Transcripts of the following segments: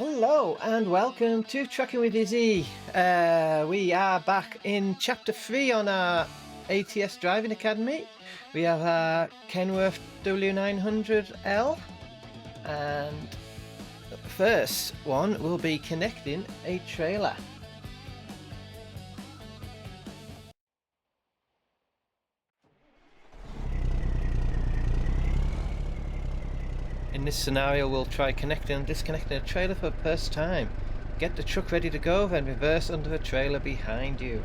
Hello and welcome to Trucking with Izzy. We are back in chapter 3 on our ATS Driving Academy. We have our Kenworth W900L, and the first one will be connecting a trailer. In this scenario, we'll try connecting and disconnecting a trailer for the first time. Get the truck ready to go, then reverse under the trailer behind you.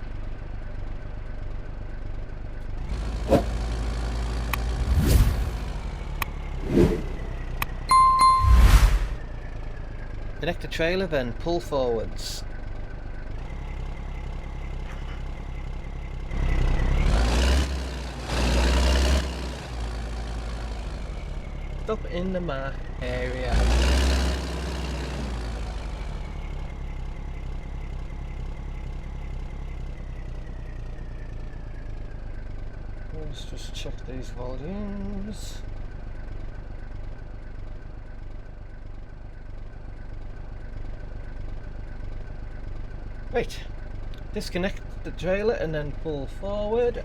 Connect the trailer, then pull forwards. Stop in the marked area. Let's just check these volumes. Right, disconnect the trailer and then pull forward.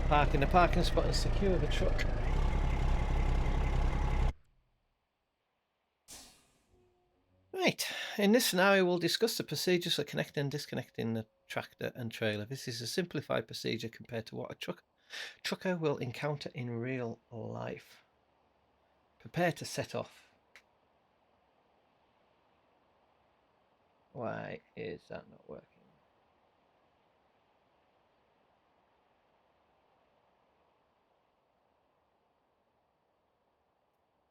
Park in the parking spot and secure the truck. Right, in this scenario we'll discuss the procedures for connecting and disconnecting the tractor and trailer. This is a simplified procedure compared to what a trucker will encounter in real life. Prepare to set off. Why is that not working?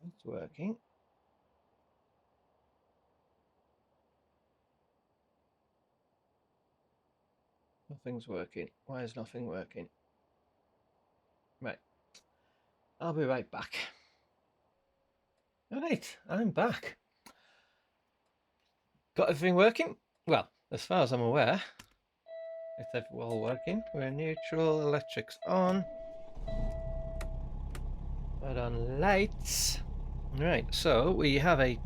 It's working. Nothing's working. Why is nothing working? Right. I'll be right back. Alright, I'm back. Got everything working? Well, as far as I'm aware, it's all working. We're neutral, electrics on. Put on lights. Right, so we have a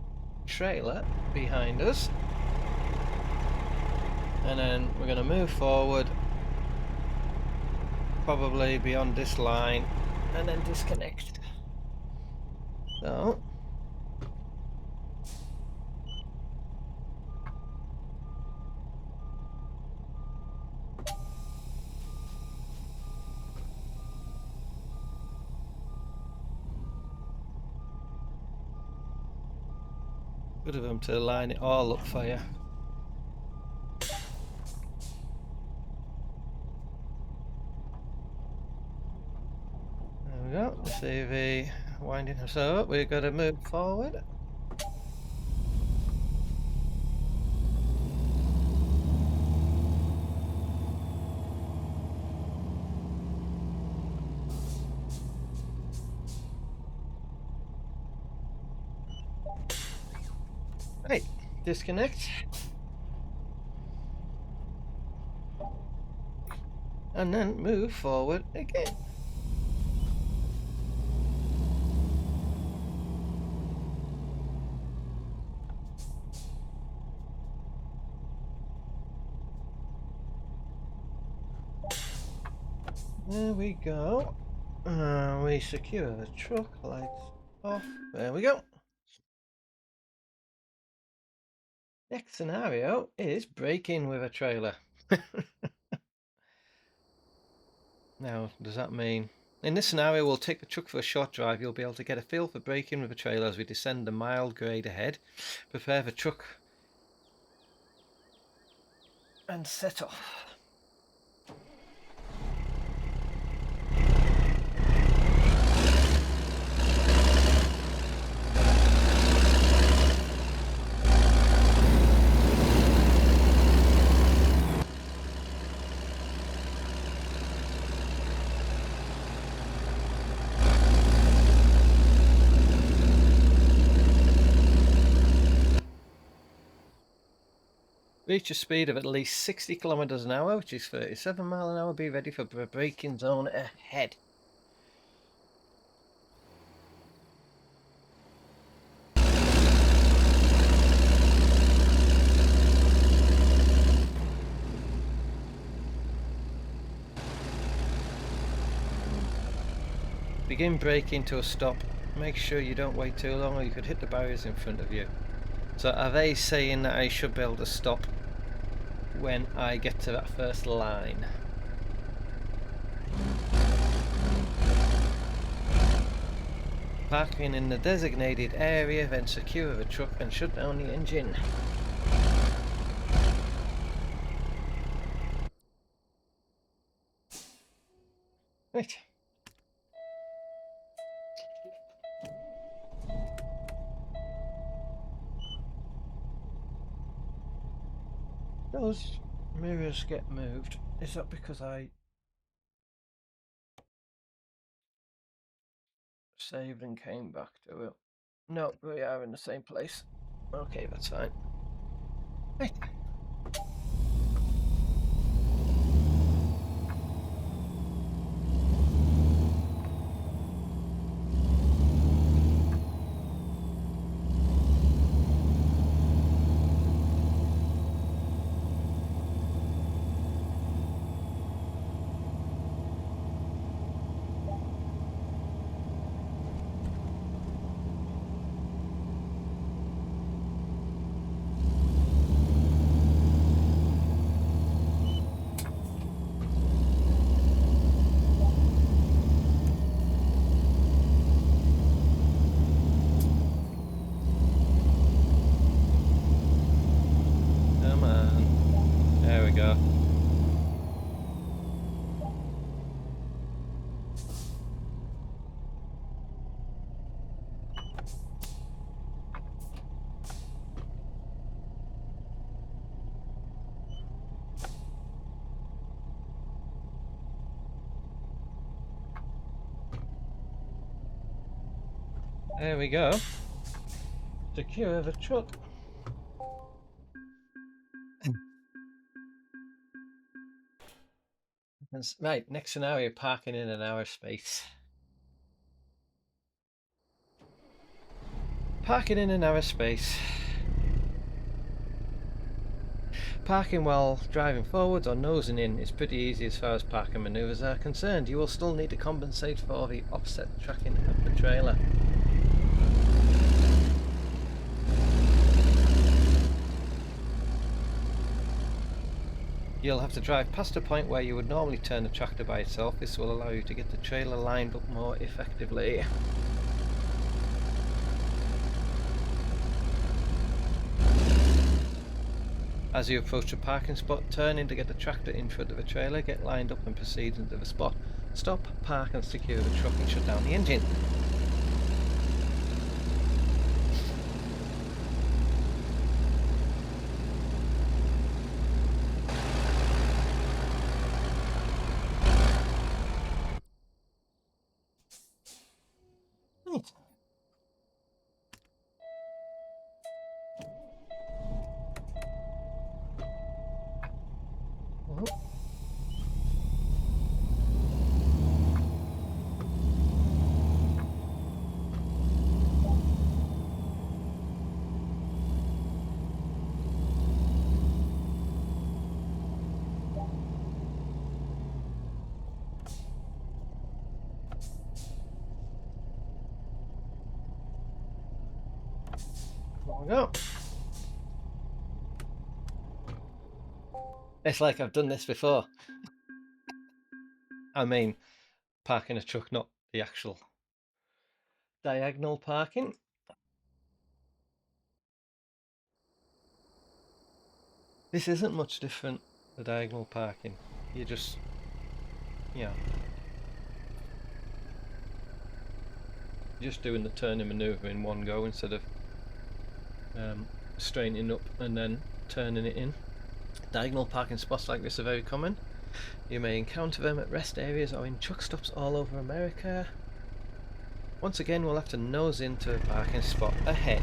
trailer behind us. And then we're going to move forward, probably beyond this line, and then disconnect. So good of them to line it all up for you. There we go. CV winding us up. We've got to move forward. Right, disconnect. And then move forward again. There we go. We secure the truck, lights off. There we go. Next scenario is braking with a trailer. Now, does that mean... In this scenario, we'll take the truck for a short drive. You'll be able to get a feel for braking with a trailer as we descend the mild grade ahead. Prepare the truck and set off. Reach a speed of at least 60 kilometers an hour, which is 37 miles an hour. Be ready for the braking zone ahead. Begin braking to a stop. Make sure you don't wait too long or you could hit the barriers in front of you. So are they saying that I should be able to stop when I get to that first line? Parking in the designated area, then secure the truck and shut down the engine. Right. Those mirrors get moved. Is that because I saved and came back to it? No, we are in the same place. Okay, that's fine. Right. Come on. There we go. There we go. Secure the truck. Right, next scenario, parking in an hour space. Parking in an hour space. Parking while driving forwards or nosing in is pretty easy as far as parking manoeuvres are concerned. You will still need to compensate for the offset tracking of the trailer. You'll have to drive past a point where you would normally turn the tractor by itself. This will allow you to get the trailer lined up more effectively. As you approach the parking spot, turn in to get the tractor in front of the trailer, get lined up and proceed into the spot. Stop, park and secure the truck and shut down the engine. Right. There we go. It's like I've done this before. I mean, parking a truck, not the actual diagonal parking. This isn't much different, the diagonal parking. You just, you're just doing the turning manoeuvre in one go instead of straightening up and then turning it in. Diagonal parking spots like this are very common. You may encounter them at rest areas or in truck stops all over America. Once again, we'll have to nose into a parking spot ahead.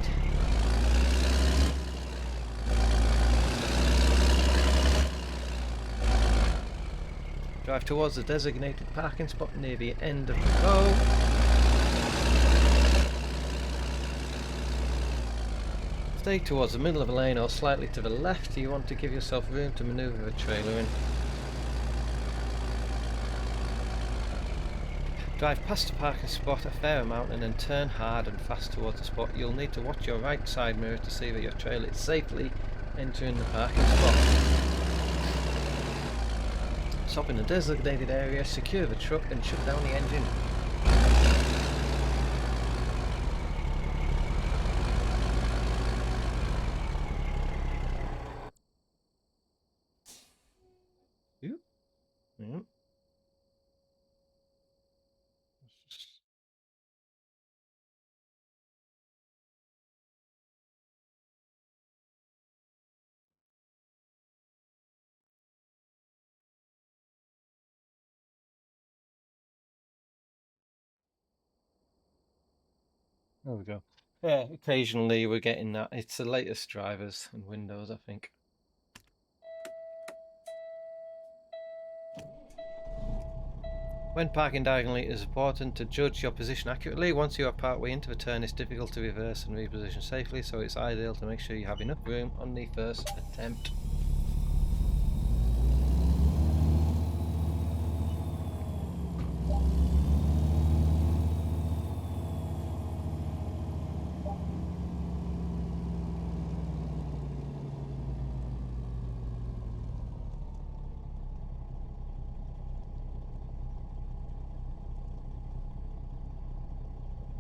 Drive towards the designated parking spot near the end of the road. Stay towards the middle of the lane or slightly to the left. You want to give yourself room to manoeuvre the trailer in. Drive past the parking spot a fair amount and then turn hard and fast towards the spot. You'll need to watch your right side mirror to see that your trailer is safely entering the parking spot. Stop in the designated area, secure the truck and shut down the engine. Yep. There we go. Yeah, occasionally we're getting that. It's the latest drivers and Windows, I think. When parking diagonally, it is important to judge your position accurately. Once you are partway into the turn, it's difficult to reverse and reposition safely, so it's ideal to make sure you have enough room on the first attempt.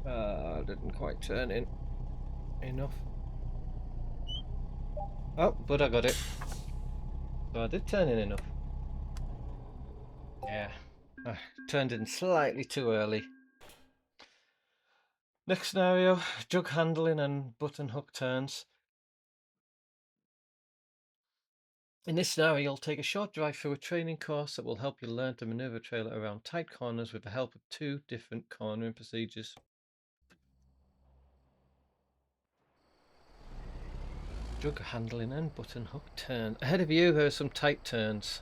I didn't quite turn in enough. Oh, but I got it. So I did turn in enough. Yeah, I turned in slightly too early. Next scenario, jug handling and button hook turns. In this scenario, you'll take a short drive through a training course that will help you learn to maneuver a trailer around tight corners with the help of 2 different cornering procedures. Jug handling and button hook turn. Ahead of you, there are some tight turns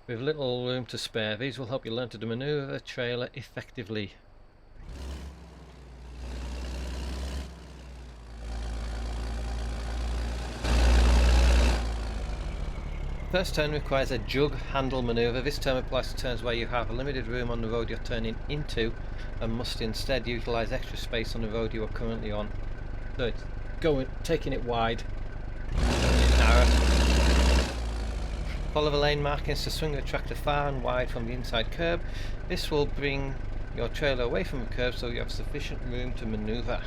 with little room to spare. These will help you learn to maneuver a trailer effectively. First turn requires a jug handle maneuver. This term applies to turns where you have a limited room on the road you're turning into and must instead utilize extra space on the road you are currently on. So it's taking it wide, narrow. Follow the lane markings to swing the tractor far and wide from the inside curb. This will bring your trailer away from the curb so you have sufficient room to maneuver.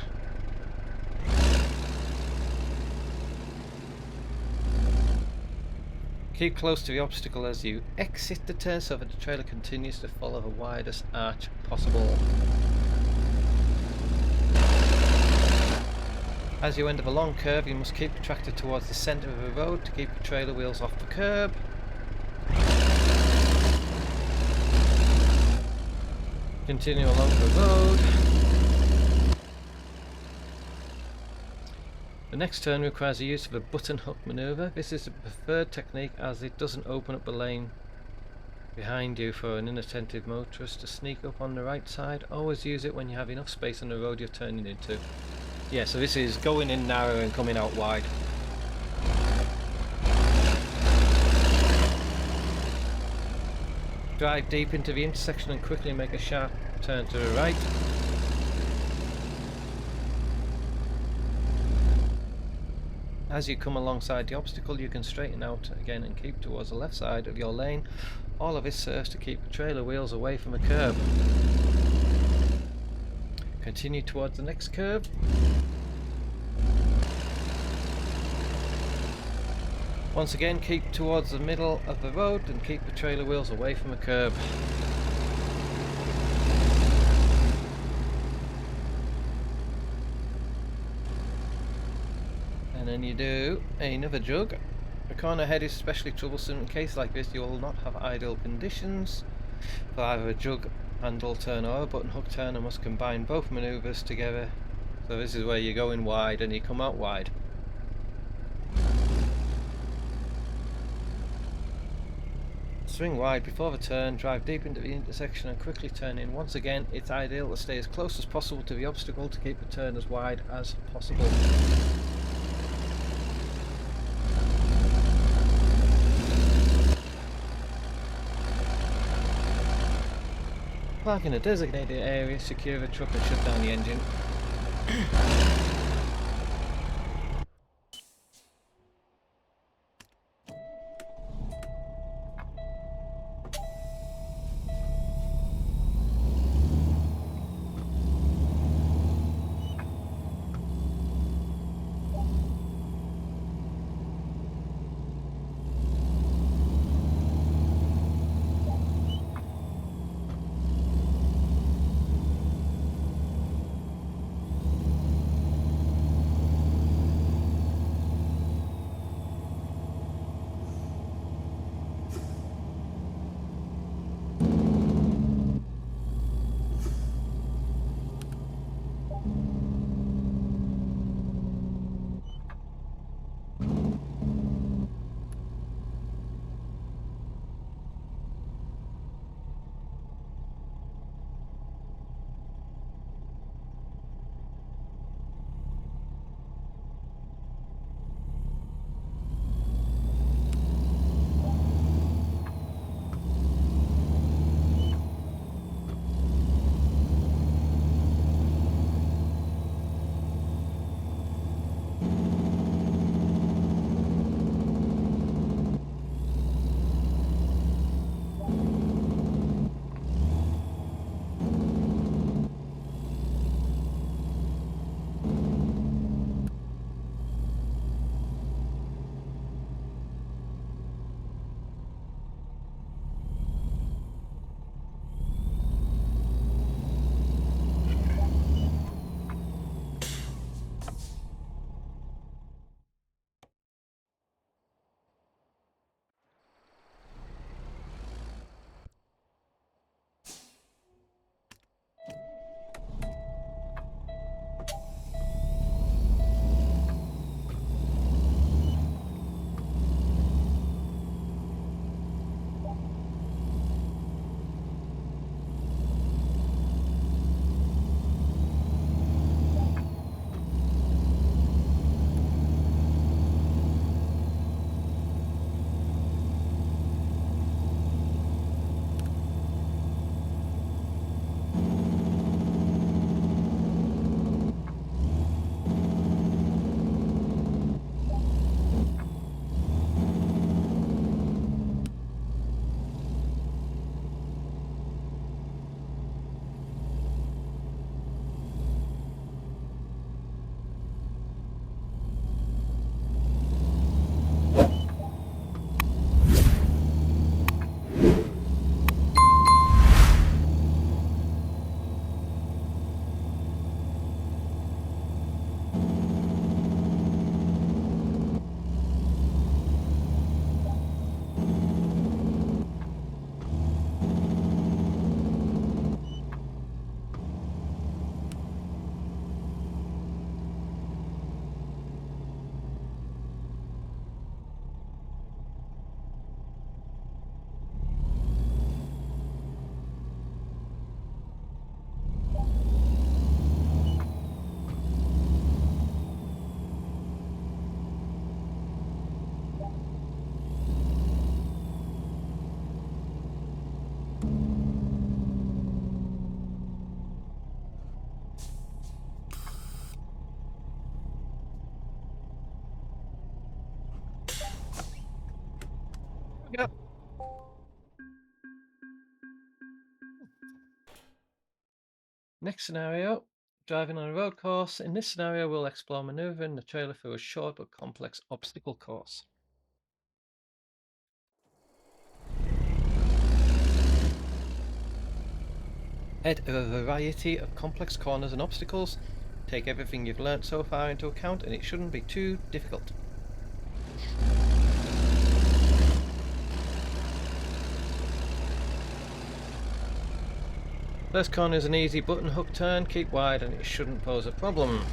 Keep close to the obstacle as you exit the turn so that the trailer continues to follow the widest arch possible. As you enter the long curve, you must keep the tractor towards the centre of the road to keep the trailer wheels off the curb. Continue along the road. The next turn requires the use of a button hook maneuver. This is the preferred technique as it doesn't open up the lane behind you for an inattentive motorist to sneak up on the right side. Always use it when you have enough space on the road you're turning into. Yeah, so this is going in narrow and coming out wide. Drive deep into the intersection and quickly make a sharp turn to the right. As you come alongside the obstacle, you can straighten out again and keep towards the left side of your lane. All of this serves to keep the trailer wheels away from the curb. Continue towards the next curve. Once again, keep towards the middle of the road and keep the trailer wheels away from the curb. And then you do another jug. The corner head is especially troublesome. In a case like this, you will not have ideal conditions for either a jug handle turn or a button hook turn, and must combine both maneuvers together. So this is where you go in wide and you come out wide. Swing wide before the turn, drive deep into the intersection and quickly turn in. Once again, it's ideal to stay as close as possible to the obstacle to keep the turn as wide as possible. Park in a designated area, secure the truck and shut down the engine. Yep. Next scenario, driving on a road course. In this scenario, we'll explore maneuvering the trailer through a short but complex obstacle course. Head of a variety of complex corners and obstacles. Take everything you've learnt so far into account and it shouldn't be too difficult. First corner is an easy button hook turn, keep wide and it shouldn't pose a problem.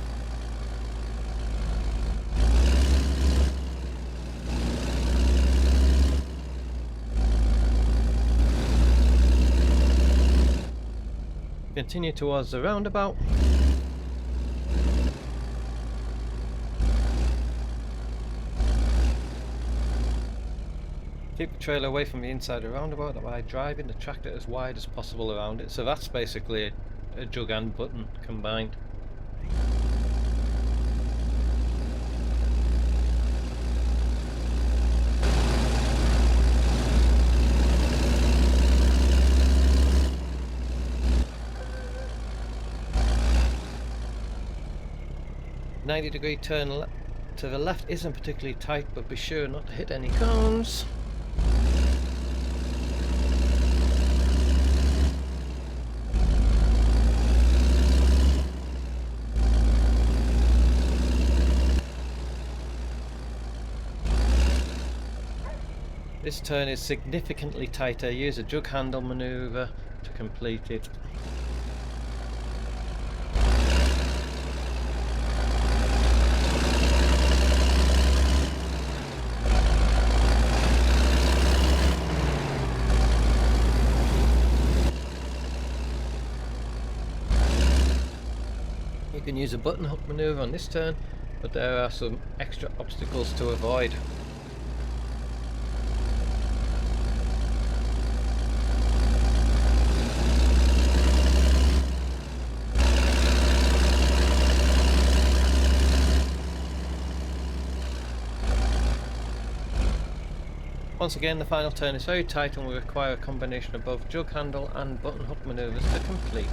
continue towards the roundabout. Keep the trailer away from the inside of the roundabout by driving the tractor as wide as possible around it. So that's basically a jug and button combined. .90-degree turn to the left isn't particularly tight, but be sure not to hit any cones. This turn is significantly tighter. Use a jug handle maneuver to complete it. You can use a button hook maneuver on this turn, but there are some extra obstacles to avoid. Once again, the final turn is very tight and will require a combination of both jug handle and button hook maneuvers to complete.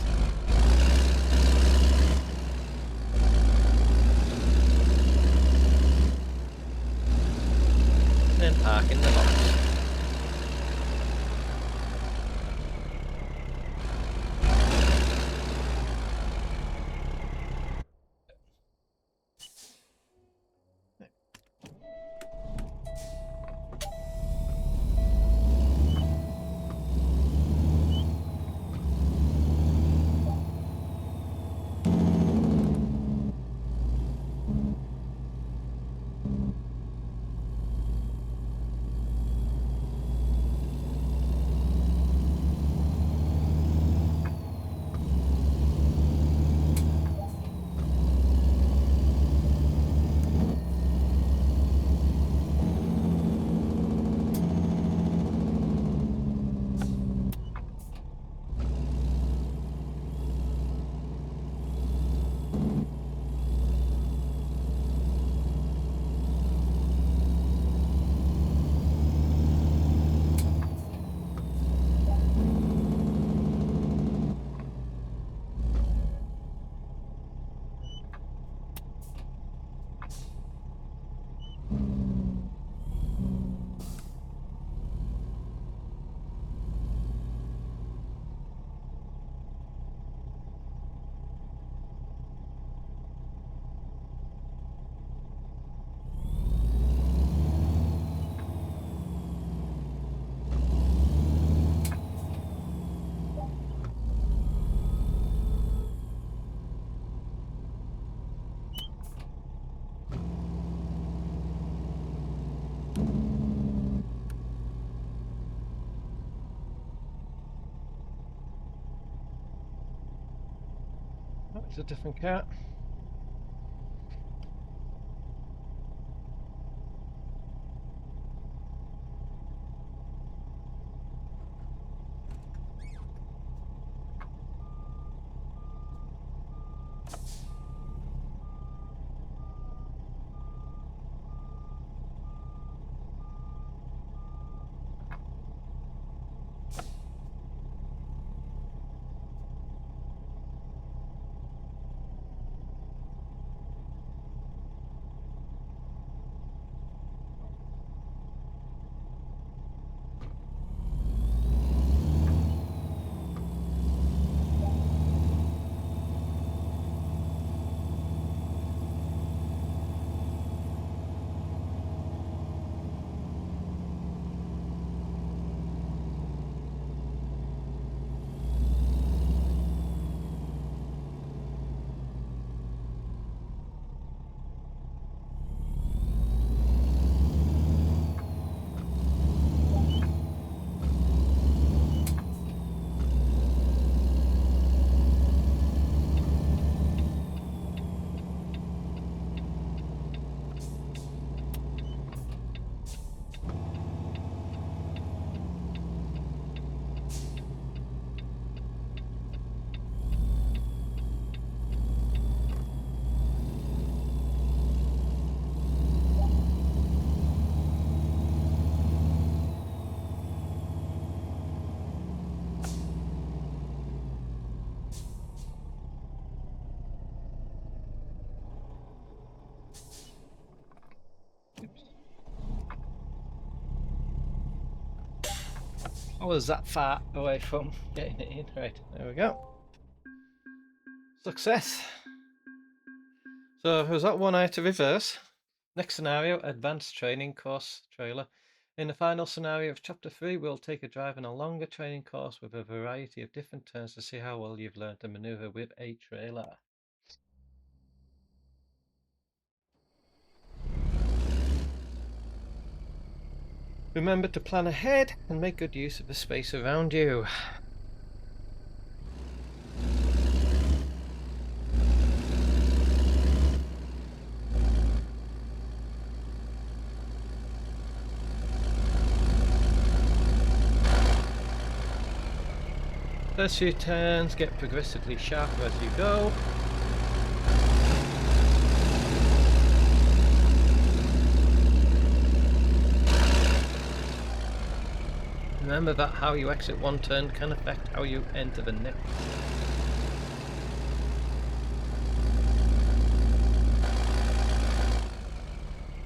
Then park in the box. It's a different cat. I was that far away from getting it in. Right, there we go. Success. So was that one I had to reverse. Next scenario, advanced training course trailer. In the final scenario of chapter 3, we'll take a drive on a longer training course with a variety of different turns to see how well you've learned to maneuver with a trailer. Remember to plan ahead and make good use of the space around you. First few turns get progressively sharper as you go. Remember that how you exit one turn can affect how you enter the next.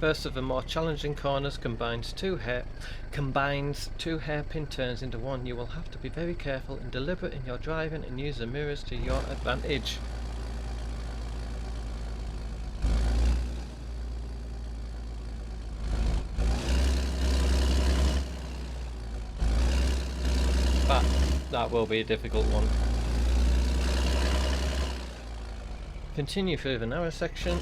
First of the more challenging corners combines two hairpin turns into one. You will have to be very careful and deliberate in your driving and use the mirrors to your advantage. But that will be a difficult one. Continue through the narrow section.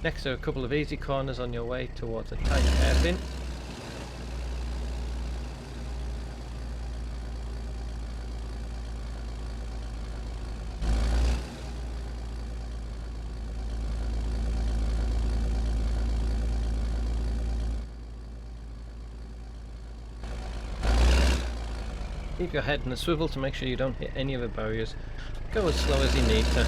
Next are a couple of easy corners on your way towards a tight hairpin. Keep your head in a swivel to make sure you don't hit any of the barriers. Go as slow as you need to.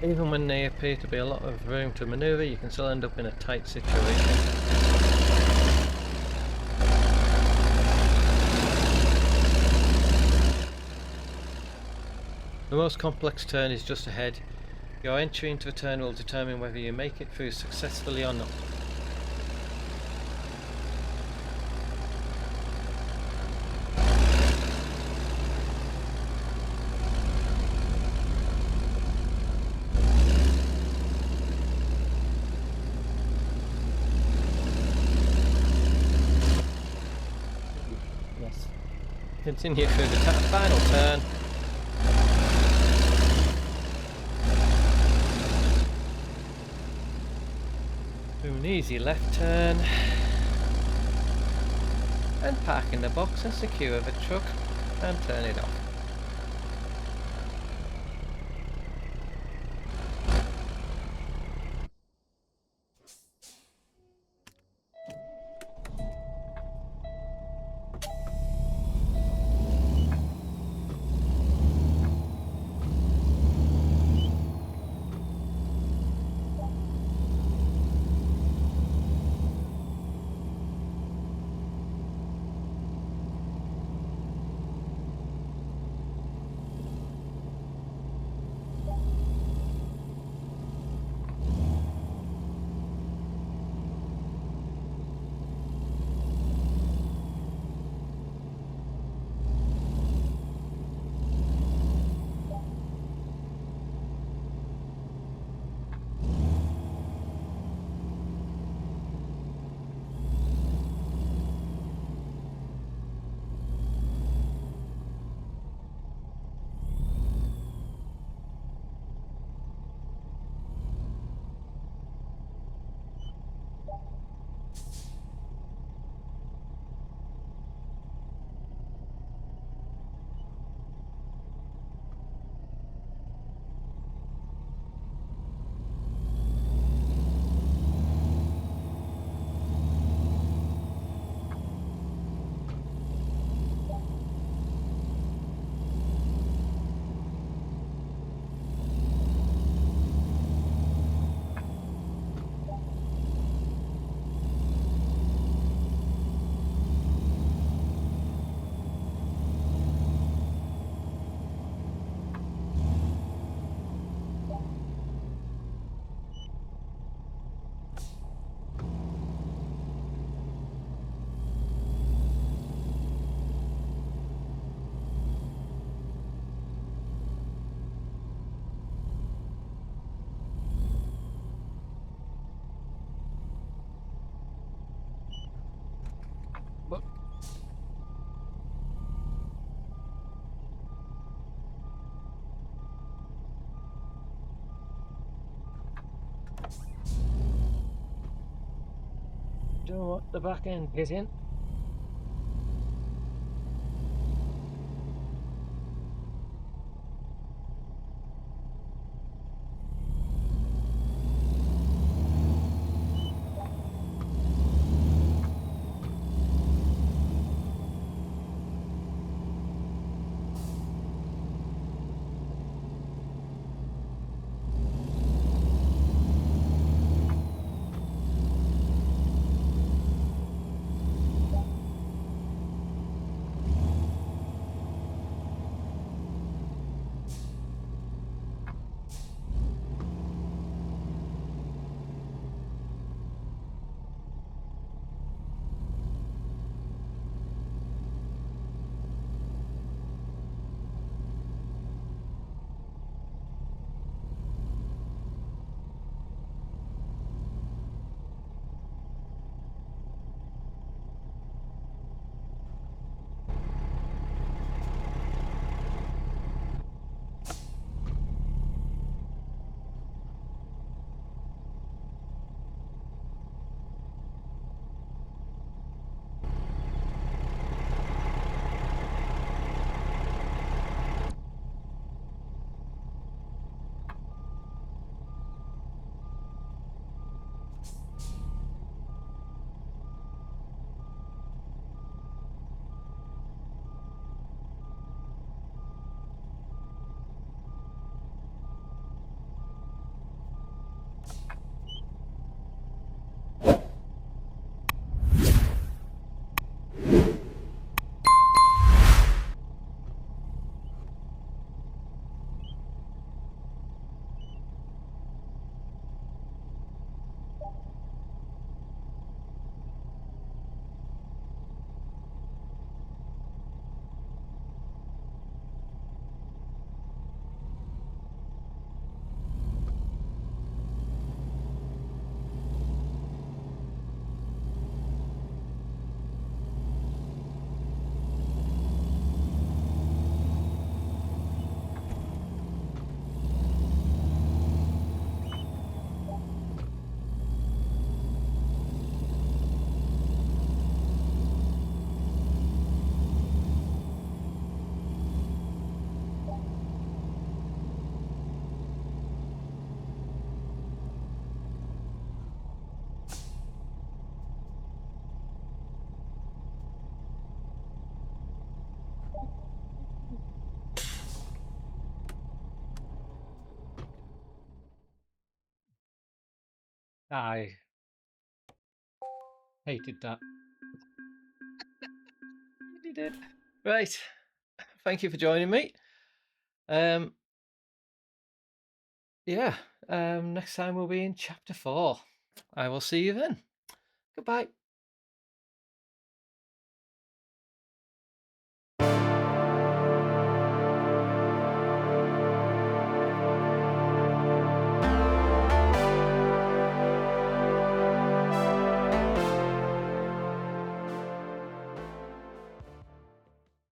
Even when there appears to be a lot of room to manoeuvre, you can still end up in a tight situation. The most complex turn is just ahead. Your entry into the turn will determine whether you make it through successfully or not. Yes. Continue through the final turn. Do an easy left turn and park in the box and secure the truck and turn it off. Don't want the back end hitting. I hated that. Really did. Right. Thank you for joining me. Yeah. Next time we'll be in chapter 4. I will see you then. Goodbye.